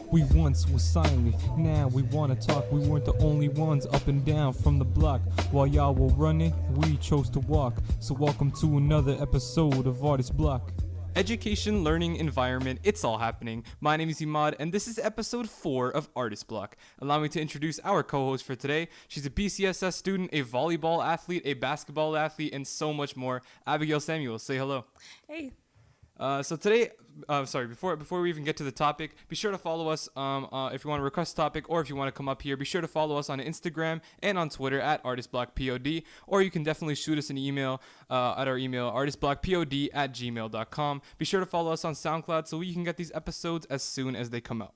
We once were silent, now we wanna talk. We weren't the only ones up and down from the block. While y'all were running, we chose to walk. So welcome to another episode of Artist Block. Education, learning, environment, it's all happening. My name is Imaad, and this is episode 4 of Artist Block. Allow me to introduce our co-host for today. She's a BCSS student, a volleyball athlete, a basketball athlete, and so much more. Abigail Samuels, say hello. Hey. So today, before we even get to the topic, be sure to follow us if you want to request a topic or if you want to come up here. Be sure to follow us on Instagram and on Twitter at artistblockpod, or you can definitely shoot us an email at our email, artistblockpod@gmail.com. Be sure to follow us on Soundcloud so you can get these episodes as soon as they come out.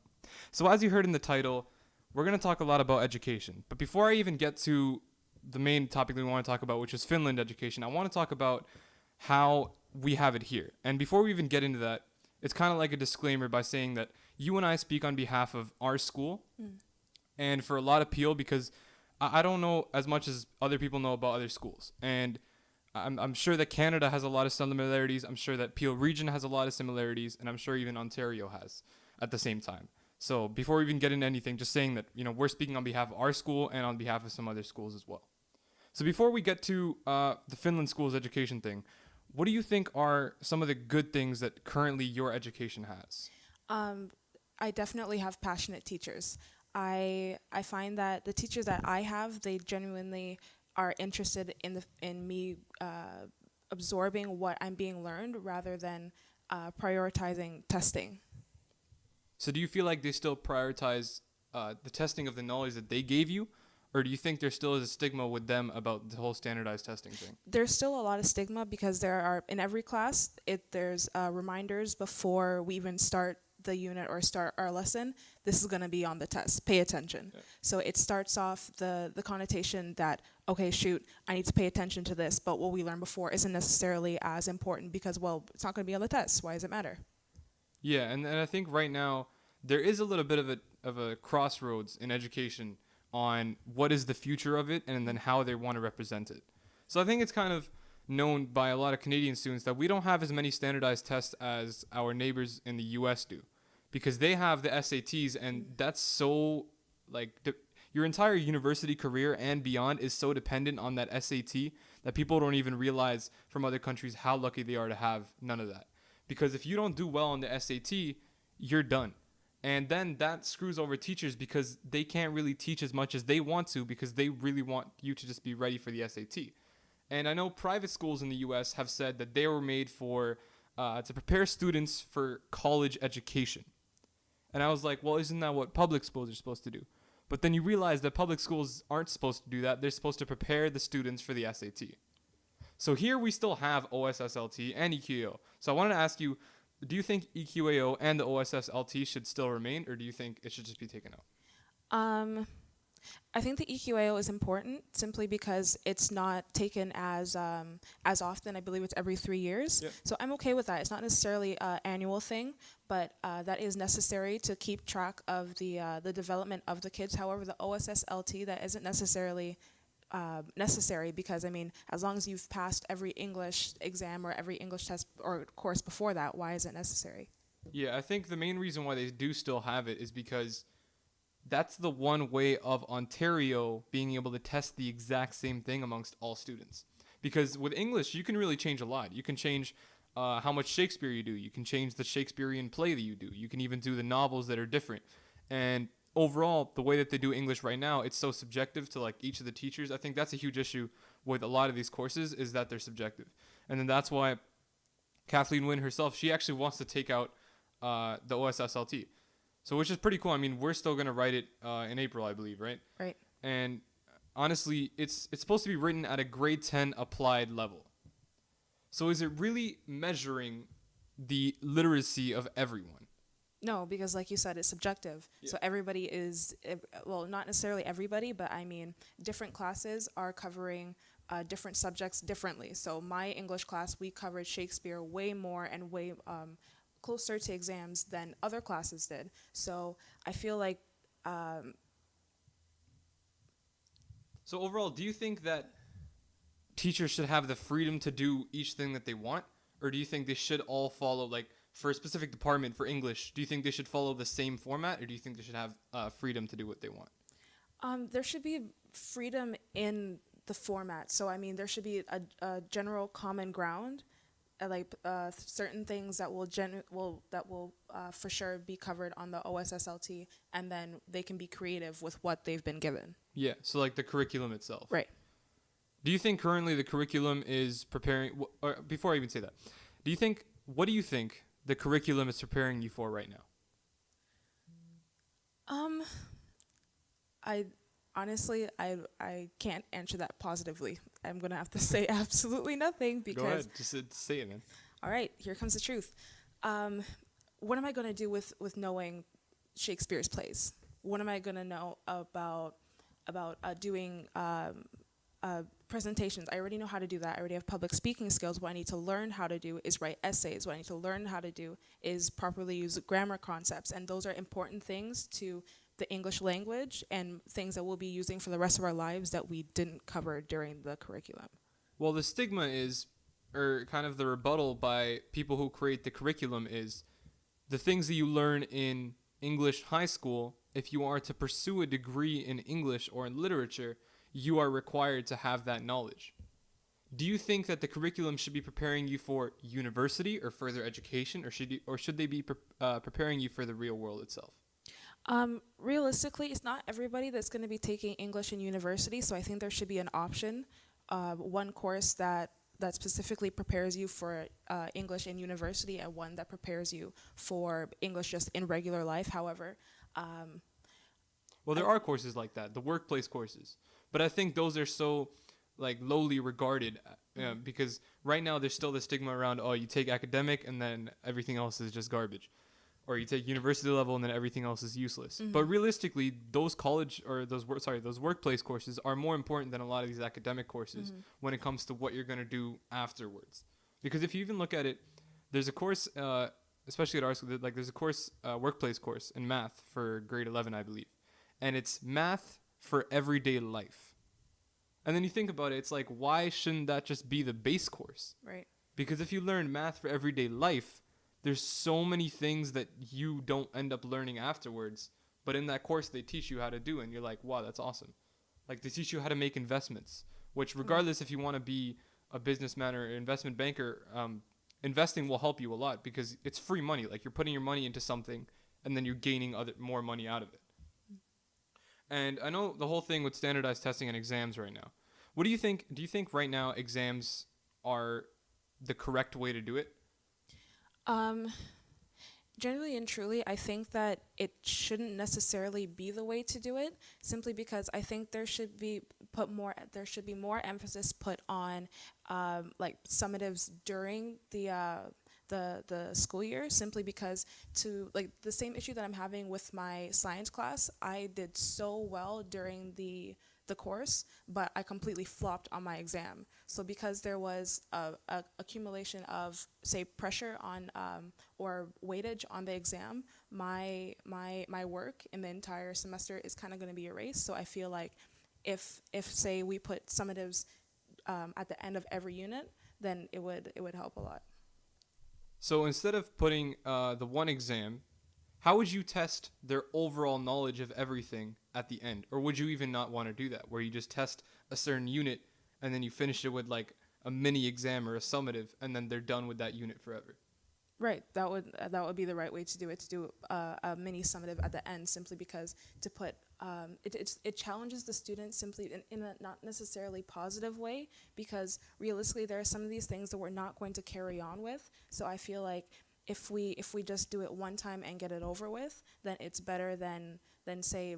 So as you heard in the title, we're going to talk a lot about education. But before I even get to the main topic that we want to talk about, which is Finland education, I want to talk about how we have it here. And before we even get into that, it's kind of like a disclaimer by saying that you and I speak on behalf of our school and for a lot of Peel, because I don't know as much as other people know about other schools. And I'm sure that Canada has a lot of similarities. I'm sure that Peel region has a lot of similarities. And I'm sure even Ontario has at the same time. So before we even get into anything, just saying that, we're speaking on behalf of our school and on behalf of some other schools as well. So before we get to the Finland school's education thing, what do you think are some of the good things that currently your education has? I definitely have passionate teachers. I find that the teachers that I have, they genuinely are interested in me absorbing what I'm being learned rather than prioritizing testing. So do you feel like they still prioritize the testing of the knowledge that they gave you? Or do you think there still is a stigma with them about the whole standardized testing thing? There's still a lot of stigma because there are, in every class, there's reminders before we even start the unit or start our lesson. This is going to be on the test. Pay attention. Yeah. So it starts off the connotation that, okay, shoot, I need to pay attention to this, but what we learned before isn't necessarily as important because, well, it's not going to be on the test. Why does it matter? Yeah, and I think right now there is a little bit of a crossroads in education on what is the future of it and then how they want to represent it. So I think it's kind of known by a lot of Canadian students that we don't have as many standardized tests as our neighbors in the US do, because they have the SATs, and that's so, your entire university career and beyond is so dependent on that SAT that people don't even realize from other countries how lucky they are to have none of that. Because if you don't do well on the SAT, you're done. And then that screws over teachers because they can't really teach as much as they want to because they really want you to just be ready for the SAT. And I know private schools in the US have said that they were made for to prepare students for college education. And I was like, well, isn't that what public schools are supposed to do? But then you realize that public schools aren't supposed to do that. They're supposed to prepare the students for the SAT. So here we still have OSSLT and EQAO. So I wanted to ask you, do you think EQAO and the OSSLT should still remain, or do you think it should just be taken out? I think the EQAO is important simply because it's not taken as often. I believe it's every 3 years. Yep. So I'm okay with that. It's not necessarily an annual thing, but that is necessary to keep track of the development of the kids. However, the OSSLT, that isn't necessarily necessary because, as long as you've passed every English exam or every English test or course before that, why is it necessary? Yeah, I think the main reason why they do still have it is because that's the one way of Ontario being able to test the exact same thing amongst all students. Because with English, you can really change a lot. You can change how much Shakespeare you do. You can change the Shakespearean play that you do. You can even do the novels that are different. And overall, the way that they do English right now, it's so subjective to each of the teachers. I think that's a huge issue with a lot of these courses is that they're subjective. And then that's why Kathleen Wynne herself, she actually wants to take out the OSSLT. So which is pretty cool. We're still going to write it in April, I believe, right? Right. And honestly, it's supposed to be written at a grade 10 applied level. So is it really measuring the literacy of everyone? No, because like you said, it's subjective. Yeah. So everybody is, well, not necessarily everybody, but different classes are covering different subjects differently. So my English class, we covered Shakespeare way more and way closer to exams than other classes did. So I feel like... So overall, do you think that teachers should have the freedom to do each thing that they want? Or do you think they should all follow, for a specific department for English, do you think they should follow the same format, or do you think they should have freedom to do what they want? There should be freedom in the format. So I mean, there should be a general common ground, certain things that will for sure be covered on the OSSLT, and then they can be creative with what they've been given. Yeah, so like the curriculum itself. Right. Do you think currently the curriculum is preparing? Or before I even say that, what do you think the curriculum is preparing you for right now? I honestly, I can't answer that positively. I'm gonna have to say absolutely nothing because. Go ahead, just say it, man. All right, here comes the truth. What am I gonna do with knowing Shakespeare's plays? What am I gonna know about doing presentations? I already know how to do that. I already have public speaking skills. What I need to learn how to do is write essays. What I need to learn how to do is properly use grammar concepts, and those are important things to the English language and things that we'll be using for the rest of our lives that we didn't cover during the curriculum. Well, the stigma is, or kind of the rebuttal by people who create the curriculum is, the things that you learn in English high school, if you are to pursue a degree in English or in literature, you are required to have that knowledge. Do you think that the curriculum should be preparing you for university or further education, or should they be preparing you for the real world itself? Realistically, it's not everybody that's going to be taking English in university, so I think there should be an option, one course that specifically prepares you for English in university, and one that prepares you for English just in regular life. However, well, there are courses like that, the workplace courses, but I think those are so like lowly regarded because right now there's still the stigma around, oh, you take academic and then everything else is just garbage. Or you take university level and then everything else is useless. Mm-hmm. But realistically, those those workplace courses are more important than a lot of these academic courses when it comes to what you're going to do afterwards. Because if you even look at it, there's a course, especially at our school, like there's a course, workplace course in math for grade 11, I believe. And it's math for everyday life. And then you think about it, it's like, why shouldn't that just be the base course? Right. Because if you learn math for everyday life, there's so many things that you don't end up learning afterwards, but in that course they teach you how to do, and you're like, wow, that's awesome. Like they teach you how to make investments, which regardless if you want to be a businessman or an investment banker, investing will help you a lot because it's free money. Like you're putting your money into something and then you're gaining more money out of it. And I know the whole thing with standardized testing and exams right now. What do you think? Do you think right now exams are the correct way to do it? Generally and truly, I think that it shouldn't necessarily be the way to do it, simply because I think there should be more emphasis put on like summatives during the school year, simply because to like the same issue that I'm having with my science class, I did so well during the course, but I completely flopped on my exam. So because there was a accumulation of, say, pressure on or weightage on the exam, my work in the entire semester is kind of going to be erased. So I feel like if say we put summatives at the end of every unit, then it would help a lot. So instead of putting the one exam, how would you test their overall knowledge of everything at the end? Or would you even not want to do that, where you just test a certain unit and then you finish it with like a mini exam or a summative and then they're done with that unit forever? Right, that would be the right way to do it, to do a mini summative at the end, simply because to put it challenges the student simply in a not necessarily positive way, because realistically there are some of these things that we're not going to carry on with. So I feel like if we just do it one time and get it over with, then it's better than say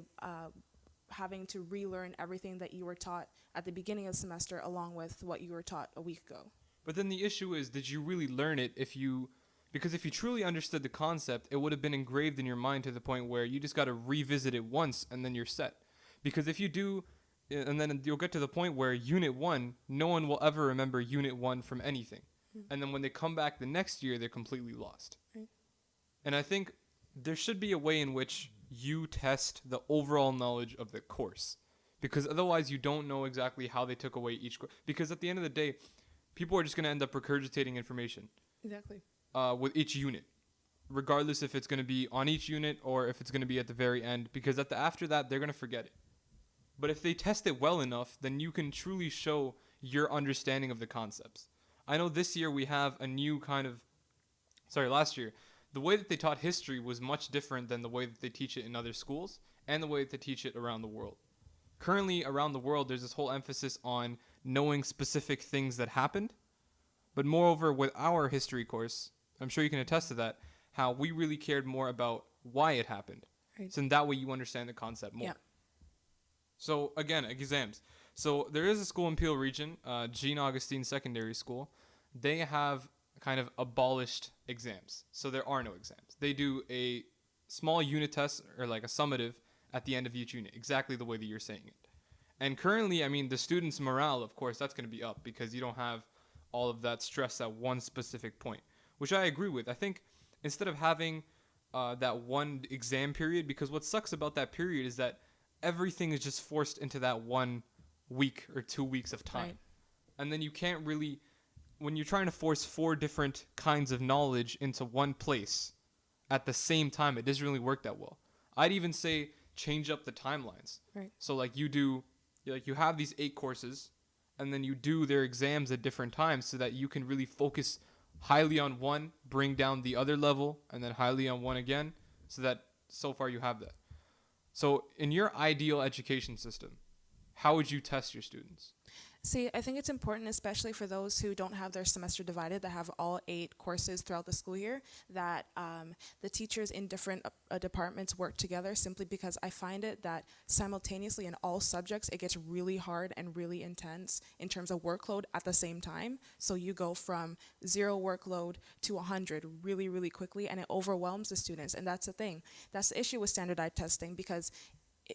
having to relearn everything that you were taught at the beginning of the semester along with what you were taught a week ago. But then the issue is, did you really learn it? Because if you truly understood the concept, it would have been engraved in your mind to the point where you just got to revisit it once and then you're set. Because if you do, and then you'll get to the point where Unit 1, no one will ever remember Unit 1 from anything. And then when they come back the next year, they're completely lost. Right. And I think there should be a way in which you test the overall knowledge of the course. Because otherwise you don't know exactly how they took away each course. Because at the end of the day, people are just going to end up regurgitating information. Exactly. With each unit. regardless if it's going to be on each unit or if it's going to be at the very end, because after that, they're going to forget it. But if they test it well enough, then you can truly show your understanding of the concepts. I know this year we have a new last year, the way that they taught history was much different than the way that they teach it in other schools and the way that they teach it around the world. Currently, around the world, there's this whole emphasis on knowing specific things that happened. But moreover, with our history course, I'm sure you can attest to that, how we really cared more about why it happened. Right. So in that way, you understand the concept more. Yeah. So again, exams. So there is a school in Peel Region, Jean Augustine Secondary School. They have kind of abolished exams. So there are no exams. They do a small unit test or like a summative at the end of each unit, exactly the way that you're saying it. And currently, I mean, the students' morale, of course, that's going to be up because you don't have all of that stress at one specific point, which I agree with. I think instead of having that one exam period, because what sucks about that period is that everything is just forced into that 1 week or 2 weeks of time. Right. And then you can't really, when you're trying to force 4 different kinds of knowledge into one place at the same time, it doesn't really work that well. I'd even say change up the timelines. Right. So like you have these 8 courses and then you do their exams at different times so that you can really focus highly on one, bring down the other level, and then highly on one again, so that so far you have that. So in your ideal education system, how would you test your students? See, I think it's important, especially for those who don't have their semester divided, that have all 8 courses throughout the school year, that the teachers in different departments work together, simply because I find it that simultaneously in all subjects, it gets really hard and really intense in terms of workload at the same time. So you go from 0 workload to 100 really, really quickly, and it overwhelms the students. And that's the thing. That's the issue with standardized testing, because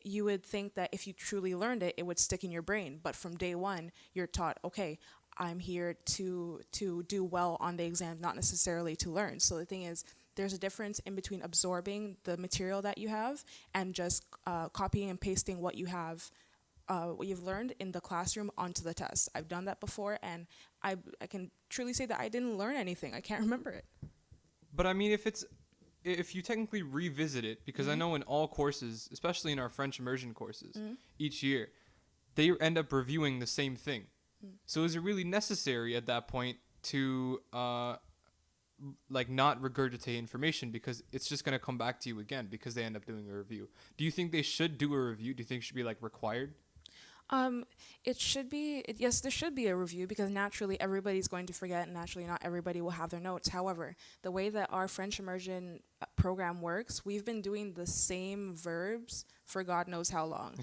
you would think that if you truly learned it, it would stick in your brain. But from day one, you're taught, okay, I'm here to do well on the exam, not necessarily to learn. So the thing is, there's a difference in between absorbing the material that you have and just copying and pasting what you have, what you've learned in the classroom onto the test. I've done that before, and I can truly say that I didn't learn anything. I can't remember it. But I mean, if you technically revisit it, because I know in all courses, especially in our French immersion courses, each year, they end up reviewing the same thing. So is it really necessary at that point to not regurgitate information, because it's just going to come back to you again because they end up doing a review? Do you think they should do a review? Do you think it should be required? It should be, yes, there should be a review, because naturally everybody's going to forget, and naturally not everybody will have their notes. However, the way that our French immersion program works, we've been doing the same verbs for God knows how long.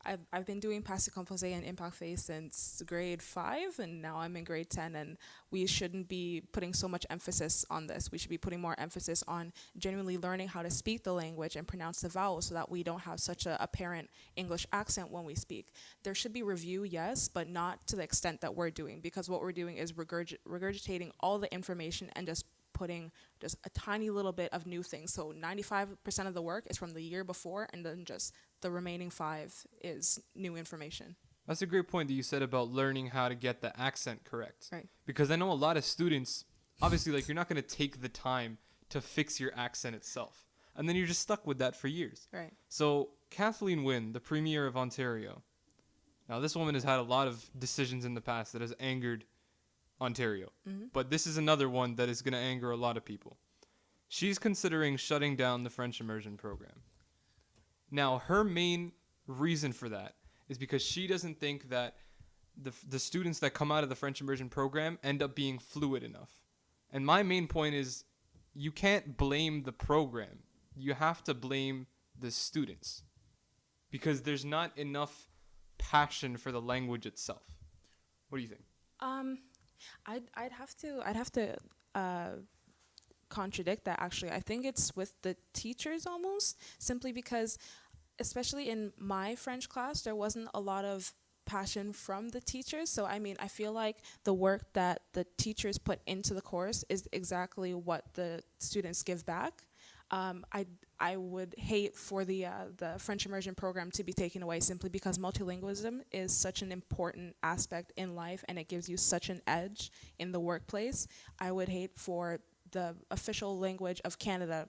I've been doing passé composé and imparfait since grade 5, and now I'm in grade 10, and we shouldn't be putting so much emphasis on this. We should be putting more emphasis on genuinely learning how to speak the language and pronounce the vowels, so that we don't have such an apparent English accent when we speak. There should be review, yes, but not to the extent that we're doing, because what we're doing is regurgitating all the information and just putting just a tiny little bit of new things. So 95% of the work is from the year before, and then just the remaining 5 is new information. That's a great point that you said about learning how to get the accent correct. Right. Because I know a lot of students, obviously, you're not going to take the time to fix your accent itself. And then you're just stuck with that for years. Right. So Kathleen Wynne, the Premier of Ontario. Now, this woman has had a lot of decisions in the past that has angered Ontario. But this is another one that is going to anger a lot of people. She's considering shutting down the French immersion program. Now, her main reason for that is because she doesn't think that the students that come out of the French immersion program end up being fluid enough. And my main point is, you can't blame the program. You have to blame the students, because there's not enough passion for the language itself. What do you think? I'd have to contradict that, actually. I think it's with the teachers almost, simply because, especially in my French class, there wasn't a lot of passion from the teachers. So I mean, I feel like the work that the teachers put into the course is exactly what the students give back. I would hate for the French immersion program to be taken away, simply because multilingualism is such an important aspect in life, and it gives you such an edge in the workplace. I would hate for the official language of Canada,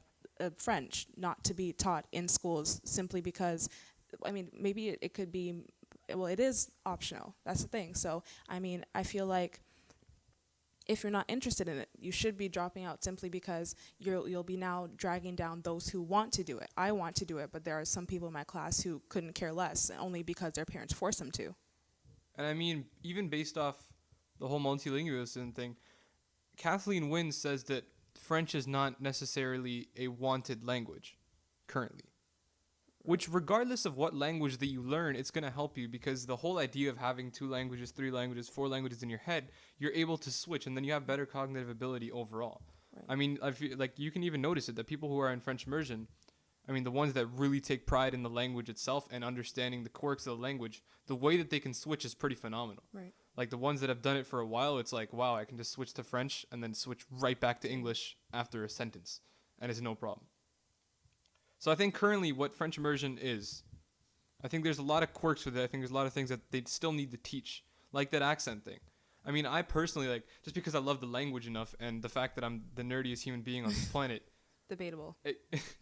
French, not to be taught in schools simply because, I mean, maybe it could be, well, it is optional. That's the thing. So, I mean, I feel like if you're not interested in it, you should be dropping out simply because you'll be now dragging down those who want to do it. I want to do it, but there are some people in my class who couldn't care less only because their parents forced them to. And I mean, even based off the whole multilingualism thing, Kathleen Wynne says that French is not necessarily a wanted language currently. Which, regardless of what language that you learn, it's going to help you, because the whole idea of having 2 languages, 3 languages, 4 languages in your head, you're able to switch, and then you have better cognitive ability overall. Right. I mean, I feel like you can even notice it, that people who are in French immersion, I mean, the ones that really take pride in the language itself and understanding the quirks of the language, the way that they can switch is pretty phenomenal. Right. Like the ones that have done it for a while, it's like, wow, I can just switch to French and then switch right back to English after a sentence, and it's no problem. So I think currently what French immersion is, I think there's a lot of quirks with it. I think there's a lot of things that they still need to teach, like that accent thing. I mean, I personally, like, just because I love the language enough and the fact that I'm the nerdiest human being on this planet. Debatable.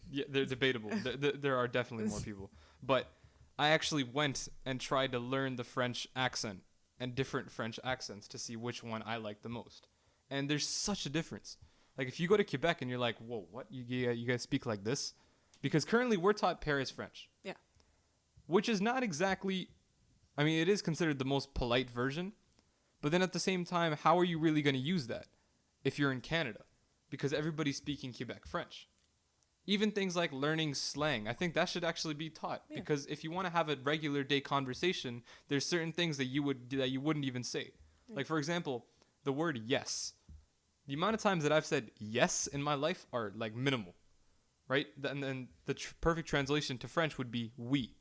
Yeah, they're debatable. There are definitely more people. But I actually went and tried to learn the French accent and different French accents to see which one I like the most. And there's such a difference. Like, if you go to Quebec and you're like, whoa, what? You guys speak like this? Because currently we're taught Paris French. Yeah. Which is not exactly, I mean, it is considered the most polite version. But then at the same time, how are you really going to use that if you're in Canada? Because everybody's speaking Quebec French. Even things like learning slang, I think that should actually be taught. Yeah. Because if you want to have a regular day conversation, there's certain things that you wouldn't even say. Yeah. Like, for example, the word yes. The amount of times that I've said yes in my life are like minimal. Right? And then the perfect translation to French would be oui.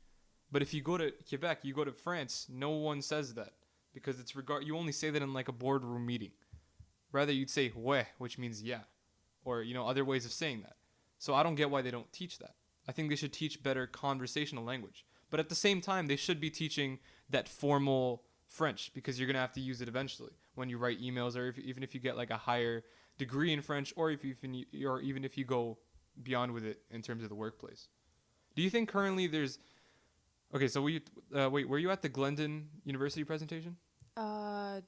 But if you go to Quebec, you go to France, no one says that. Because it's you only say that in like a boardroom meeting. Rather, you'd say ouais, which means yeah. Or, you know, other ways of saying that. So I don't get why they don't teach that. I think they should teach better conversational language. But at the same time, they should be teaching that formal French, because you're going to have to use it eventually when you write emails, or even if you get like a higher degree in French, or even if you go beyond with it in terms of the workplace. Do you think currently there's... Okay, so were you at the Glendon University presentation?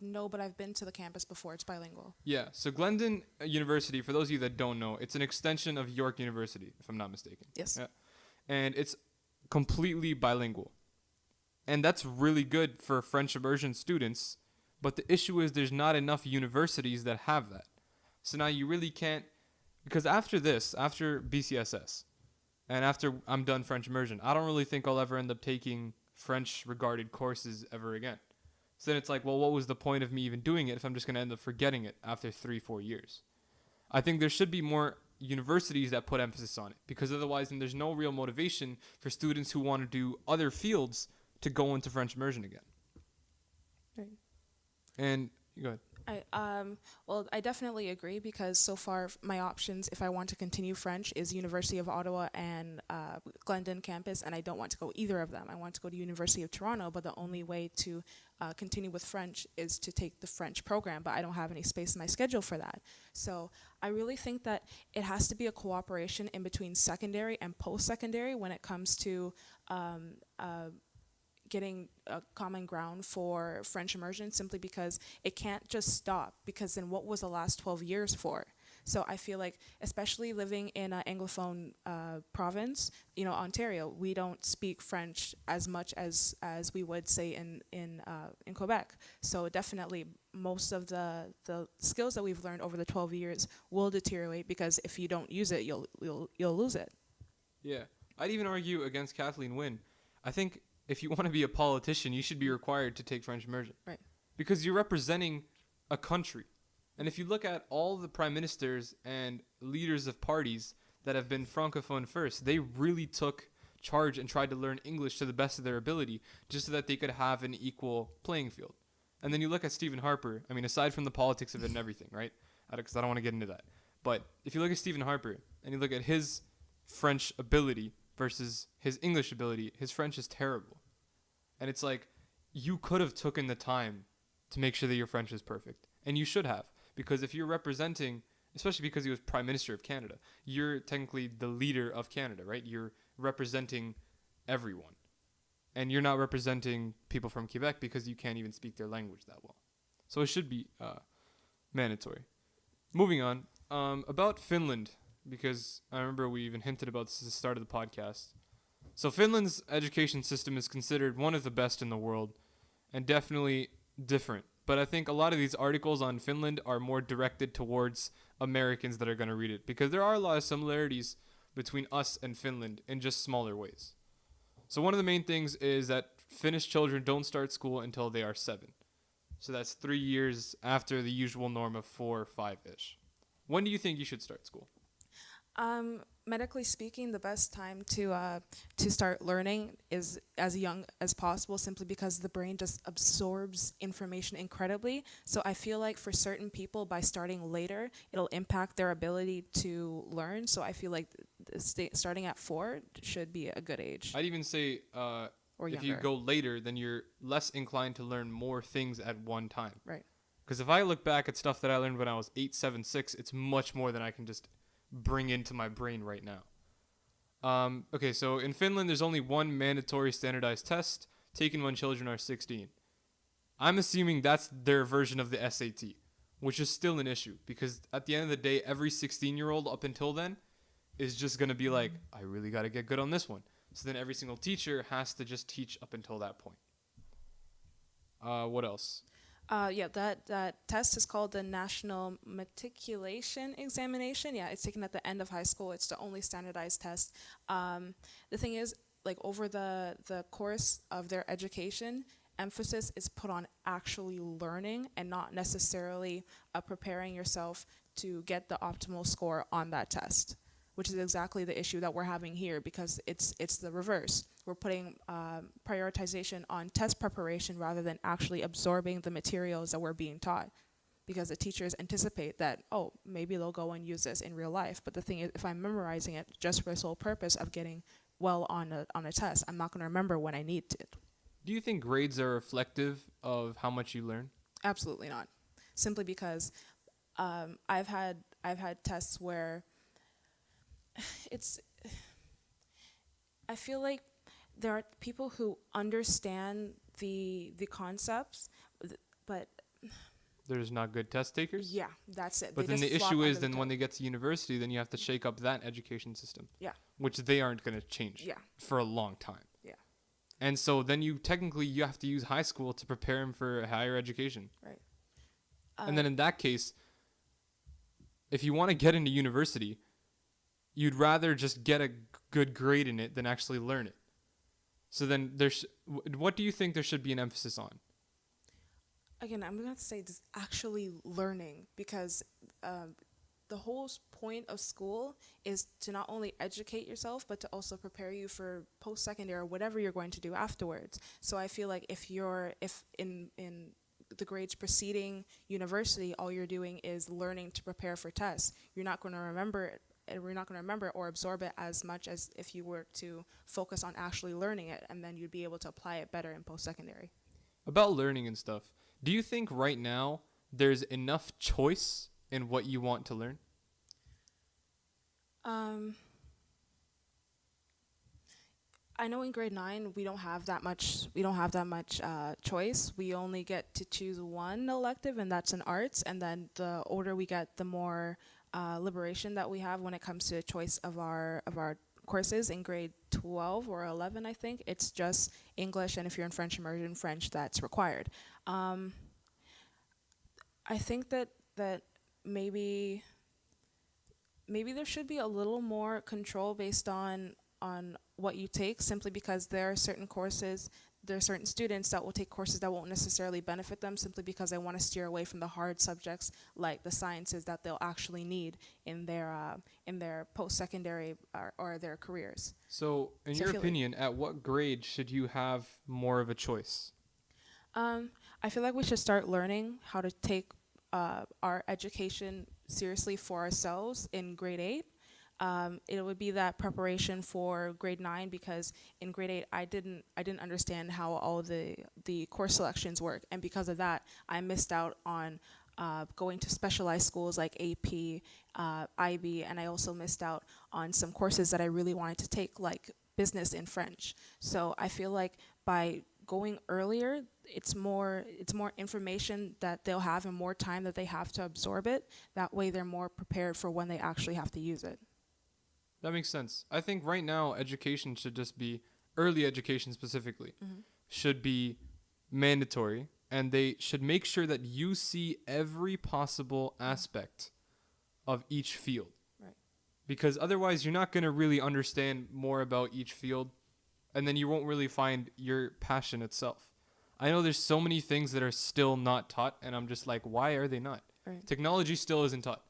No, but I've been to the campus before. It's bilingual. Yeah, so Glendon University, for those of you that don't know, it's an extension of York University, if I'm not mistaken. Yes. Yeah. And it's completely bilingual. And that's really good for French immersion students, but the issue is there's not enough universities that have that. So now you really can't... Because after BCSS, and after I'm done French immersion, I don't really think I'll ever end up taking French-regarded courses ever again. So then it's like, well, what was the point of me even doing it if I'm just going to end up forgetting it after 3-4 years? I think there should be more universities that put emphasis on it, because otherwise then there's no real motivation for students who want to do other fields to go into French immersion again. Right. And go ahead. I definitely agree, because so far my options, if I want to continue French, is University of Ottawa and Glendon campus, and I don't want to go either of them. I want to go to University of Toronto, but the only way to continue with French is to take the French program, but I don't have any space in my schedule for that. So I really think that it has to be a cooperation in between secondary and post-secondary when it comes to getting a common ground for French immersion, simply because it can't just stop, because then what was the last 12 years for? So I feel like, especially living in an Anglophone province, you know, Ontario, we don't speak French as much as we would say in Quebec. So definitely most of the skills that we've learned over the 12 years will deteriorate, because if you don't use it, you'll lose it. Yeah, I'd even argue against Kathleen Wynne. I think if you want to be a politician, you should be required to take French immersion. Right. Because you're representing a country. And if you look at all the prime ministers and leaders of parties that have been francophone first, they really took charge and tried to learn English to the best of their ability, just so that they could have an equal playing field. And then you look at Stephen Harper. I mean, aside from the politics of it and everything, right? Because I don't want to get into that. But if you look at Stephen Harper and you look at his French ability versus his English ability, his French is terrible. And it's like, you could have taken the time to make sure that your French is perfect. And you should have. Because if you're representing especially because he was Prime Minister of Canada. You're technically the leader of Canada, right? You're representing everyone. And you're not representing people from Quebec because you can't even speak their language that well. So it should be mandatory. Moving on, about Finland, because I remember we even hinted about this at the start of the podcast. So Finland's education system is considered one of the best in the world and definitely different. But I think a lot of these articles on Finland are more directed towards Americans that are going to read it, because there are a lot of similarities between us and Finland in just smaller ways. So one of the main things is that Finnish children don't start school until they are 7. So that's 3 years after the usual norm of 4 or 5-ish. When do you think you should start school? Medically speaking, the best time to start learning is as young as possible, simply because the brain just absorbs information incredibly. So I feel like for certain people, by starting later, it'll impact their ability to learn. So I feel like starting at 4 should be a good age. I'd even say Or if younger. you go later, then you're less inclined to learn more things at one time. Right. Because if I look back at stuff that I learned when I was 8, 7, 6, it's much more than I can just bring into my brain right now. Okay, so in Finland, there's only one mandatory standardized test taken when children are 16. I'm assuming that's their version of the SAT, which is still an issue, because at the end of the day, every 16-year-old up until then is just going to be like, I really got to get good on this one. So then every single teacher has to just teach up until that point. What else? That test is called the National Matriculation Examination. Yeah, it's taken at the end of high school. It's the only standardized test. The thing is, like, over the course of their education, emphasis is put on actually learning and not necessarily preparing yourself to get the optimal score on that test, which is exactly the issue that we're having here, because it's the reverse. We're putting prioritization on test preparation rather than actually absorbing the materials that we're being taught, because the teachers anticipate that, oh, maybe they'll go and use this in real life. But the thing is, if I'm memorizing it just for the sole purpose of getting well on a test, I'm not going to remember when I need to. Do you think grades are reflective of how much you learn? Absolutely not. Simply because I've had tests where I feel like there are people who understand the concepts, but There's not good test takers? yeah, that's it. But They then just the flop issue under is, the then when toe. they get to university, then you have to shake up that education system. Yeah. Which they aren't going to change Yeah. for a long time. Yeah. And so then you have to use high school to prepare them for higher education. Right. And then in that case, if you want to get into university, you'd rather just get a good grade in it than actually learn it. So then what do you think there should be an emphasis on? Again, I'm going to say this actually learning, because the whole point of school is to not only educate yourself, but to also prepare you for post-secondary or whatever you're going to do afterwards. So I feel like if in the grades preceding university, all you're doing is learning to prepare for tests, you're not going to remember it. And we're not going to remember or absorb it as much as if you were to focus on actually learning it, and then you'd be able to apply it better in post-secondary. About learning and stuff, do you think right now there's enough choice in what you want to learn? I know in grade 9 we don't have that much choice. We only get to choose one elective, and that's in arts. And then the older we get, the more liberation that we have when it comes to a choice of our courses. In grade 12 or 11, I think it's just English, and if you're in French immersion, French, that's required. I think that maybe there should be a little more control based on what you take, simply because there are certain students that will take courses that won't necessarily benefit them, simply because they want to steer away from the hard subjects like the sciences that they'll actually need in their post-secondary or their careers. So, in So I your feel opinion, at what grade should you have more of a choice? I feel like we should start learning how to take our education seriously for ourselves in grade 8. It would be that preparation for grade 9, because in grade 8 I didn't understand how all the course selections work, and because of that I missed out on going to specialized schools like AP, IB, and I also missed out on some courses that I really wanted to take, like business and French. So I feel like by going earlier, it's more information that they'll have and more time that they have to absorb it. That way they're more prepared for when they actually have to use it. That makes sense. I think right now education should just be, early education specifically, should be mandatory, and they should make sure that you see every possible aspect of each field. Right. Because otherwise you're not going to really understand more about each field, and then you won't really find your passion itself. I know there's so many things that are still not taught, and I'm just like, why are they not? Right. Technology still isn't taught.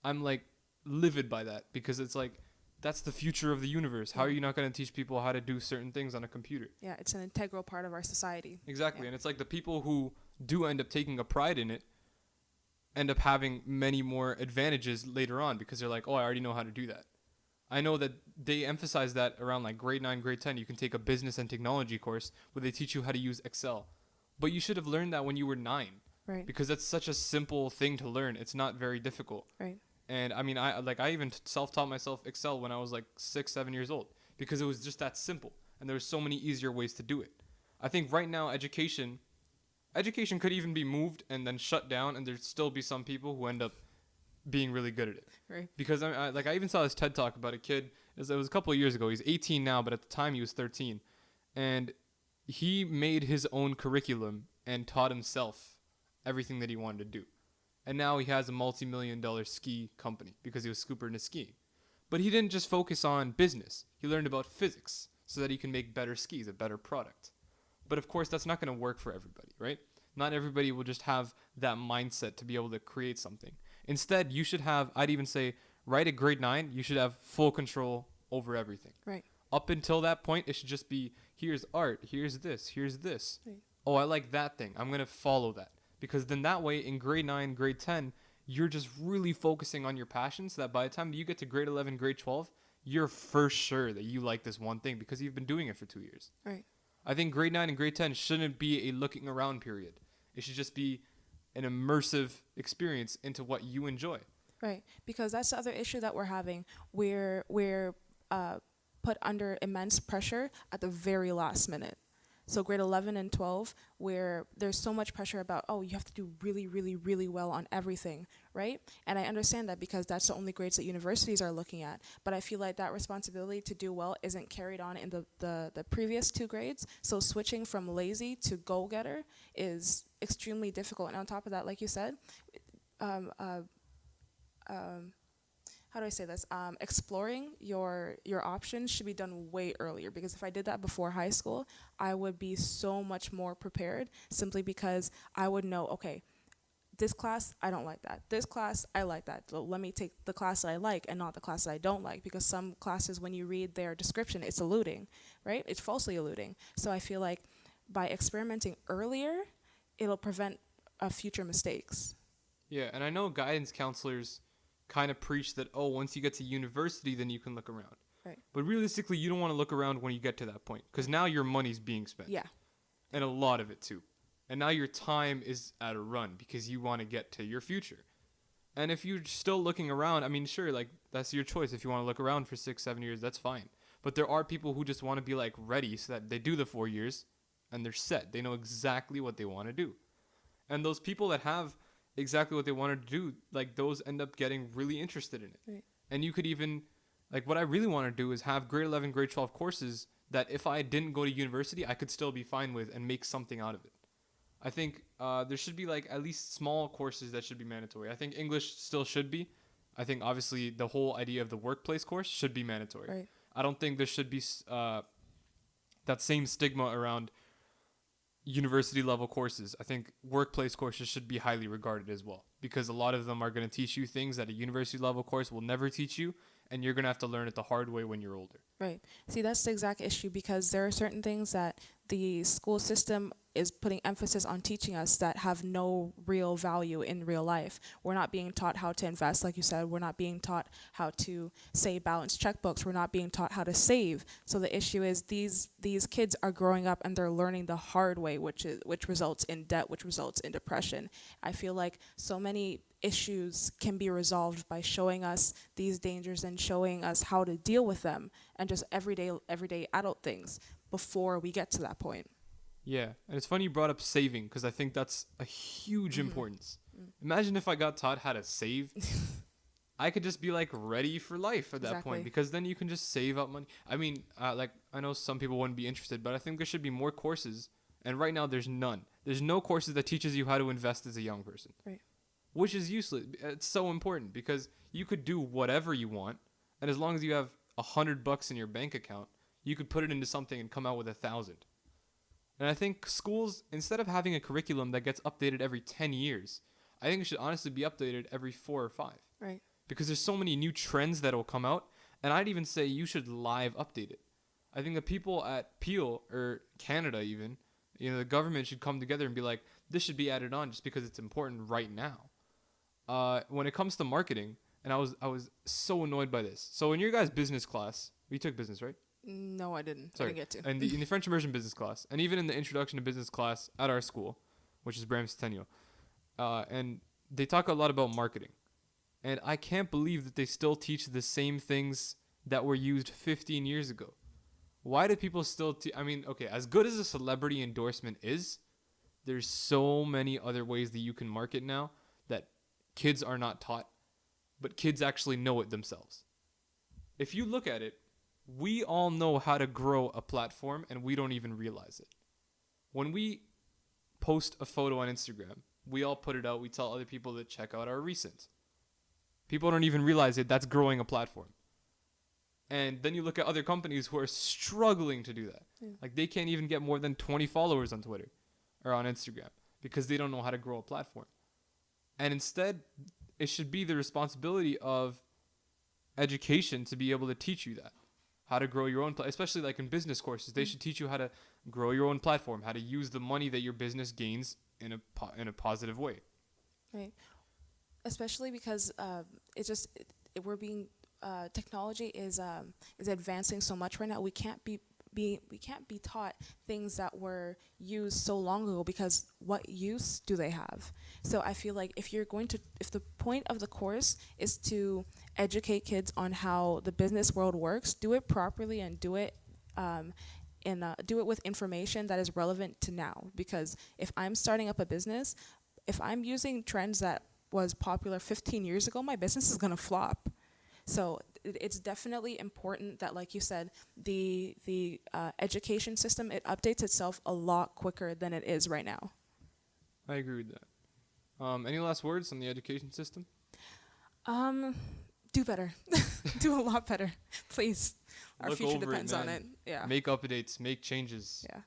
I'm like livid by that, because it's like, that's the future of the universe. How are you not going to teach people how to do certain things on a computer? Yeah, it's an integral part of our society. Exactly. Yeah. And it's like the people who do end up taking a pride in it end up having many more advantages later on, because they're like, oh, I already know how to do that. I know that they emphasize that around like grade 9, grade 10. You can take a business and technology course where they teach you how to use Excel. But you should have learned that when you were 9. Right. Because that's such a simple thing to learn. It's not very difficult. Right. And I mean, I even self-taught myself Excel when I was like 6, 7 years old, because it was just that simple. And there were so many easier ways to do it. I think right now education could even be moved and then shut down, and there'd still be some people who end up being really good at it. Right. Because I even saw this TED Talk about a kid. It was a couple of years ago. He's 18 now, but at the time he was 13. And he made his own curriculum and taught himself everything that he wanted to do. And now he has a multi-million-dollar ski company because he was super into skiing. But he didn't just focus on business. He learned about physics so that he can make better skis, a better product. But of course, that's not going to work for everybody, right? Not everybody will just have that mindset to be able to create something. Instead, you should have, I'd even say, right at grade 9, you should have full control over everything. Right. Up until that point, it should just be, here's art, here's this, here's this. Right. Oh, I like that thing. I'm going to follow that. Because then that way, in grade 9, grade 10, you're just really focusing on your passion, so that by the time you get to grade 11, grade 12, you're for sure that you like this one thing because you've been doing it for 2 years. Right. I think grade 9 and grade 10 shouldn't be a looking around period. It should just be an immersive experience into what you enjoy. Right. Because that's the other issue that we're having. We're put under immense pressure at the very last minute. So grade 11 and 12, where there's so much pressure about, oh, you have to do really, really, really well on everything, right? And I understand that because that's the only grades that universities are looking at. But I feel like that responsibility to do well isn't carried on in the previous 2 grades. So switching from lazy to go-getter is extremely difficult. And on top of that, like you said, how do I say this? Exploring your options should be done way earlier, because if I did that before high school, I would be so much more prepared, simply because I would know, okay, this class, I don't like that. This class, I like that. So let me take the class that I like and not the class that I don't like, because some classes, when you read their description, it's alluding, right? It's falsely alluding. So I feel like by experimenting earlier, it'll prevent future mistakes. Yeah, and I know guidance counselors kind of preach that, oh, once you get to university, then you can look around. Right. But realistically, you don't want to look around when you get to that point, because now your money's being spent. Yeah. And a lot of it too. And now your time is at a run because you want to get to your future. And if you're still looking around, I mean, sure, like, that's your choice. If you want to look around for 6, 7 years, that's fine. But there are people who just want to be like ready so that they do the 4 years and they're set. They know exactly what they want to do. And those people that have exactly what they wanted to do, like, those end up getting really interested in it. Right. And you could even, like, what I really want to do is have grade 11, grade 12 courses that if I didn't go to university, I could still be fine with and make something out of it. I think there should be, like, at least small courses that should be mandatory. I think English still should be. I think obviously the whole idea of the workplace course should be mandatory. Right. I don't think there should be that same stigma around university level courses. I think workplace courses should be highly regarded as well, because a lot of them are going to teach you things that a university level course will never teach you, and you're going to have to learn it the hard way when you're older. Right. See, that's the exact issue, because there are certain things that the school system is putting emphasis on teaching us that have no real value in real life. We're not being taught how to invest, like you said. We're not being taught how to, say, balance checkbooks. We're not being taught how to save. So the issue is these kids are growing up and they're learning the hard way, which results in debt, which results in depression. I feel like so many issues can be resolved by showing us these dangers and showing us how to deal with them, and just everyday adult things before we get to that point. Yeah, and it's funny you brought up saving, because I think that's a huge importance. Imagine if I got taught how to save. I could just be like ready for life at that point, because then you can just save up money. I mean, like, I know some people wouldn't be interested, but I think there should be more courses. And right now there's none. There's no courses that teaches you how to invest as a young person. Right. Which is useless. It's so important, because you could do whatever you want, and as long as you have $100 in your bank account, you could put it into something and come out with 1,000. And I think schools, instead of having a curriculum that gets updated every 10 years, I think it should honestly be updated every 4 or 5. Right. Because there's so many new trends that will come out, and I'd even say you should live update it. I think the people at Peel, or Canada even, the government should come together and be like, this should be added on just because it's important right now. When it comes to marketing, and I was so annoyed by this. So in your guys' business class, you took business, right? No, I didn't. Sorry. I didn't get to. And in the French immersion business class, and even in the introduction to business class at our school, which is Bram Centennial, and they talk a lot about marketing. And I can't believe that they still teach the same things that were used 15 years ago. Why do people still I mean, okay, as good as a celebrity endorsement is, there's so many other ways that you can market now that kids are not taught, but kids actually know it themselves. If you look at it, we all know how to grow a platform, and we don't even realize it. When we post a photo on Instagram, we all put it out. We tell other people to check out our recent. People don't even realize it. That's growing a platform. And then you look at other companies who are struggling to do that. Yeah. Like, they can't even get more than 20 followers on Twitter or on Instagram because they don't know how to grow a platform. And instead, it should be the responsibility of education to be able to teach you that. How to grow your own, especially like in business courses. They should teach you how to grow your own platform, how to use the money that your business gains in a positive way. Right. Especially because we're being technology is advancing so much right now. We can't be taught things that were used so long ago, because what use do they have? So I feel like if the point of the course is to educate kids on how the business world works, do it properly and do it with information that is relevant to now. Because if I'm starting up a business, if I'm using trends that was popular 15 years ago, my business is gonna flop. So it's definitely important that, like you said, the education system, it updates itself a lot quicker than it is right now. I agree with that. Any last words on the education system? Do better. Do a lot better, please. Our future depends on it. Yeah. Make updates, make changes. Yeah.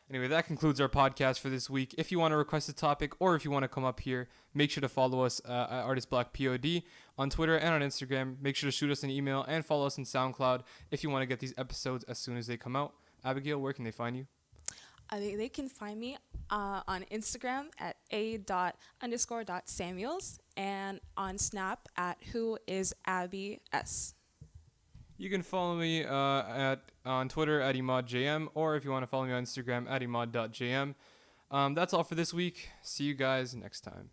Anyway, that concludes our podcast for this week. If you want to request a topic, or if you want to come up here, make sure to follow us at ArtistBlackPod on Twitter and on Instagram. Make sure to shoot us an email and follow us on Soundcloud if you want to get these episodes as soon as they come out. Abigail, where can they find you? They can find me on Instagram at a._.samuels and on Snap at whoisabs. You can follow me on Twitter at ImaadJM, or if you want to follow me on Instagram at Imaad.jm. That's all for this week. See you guys next time.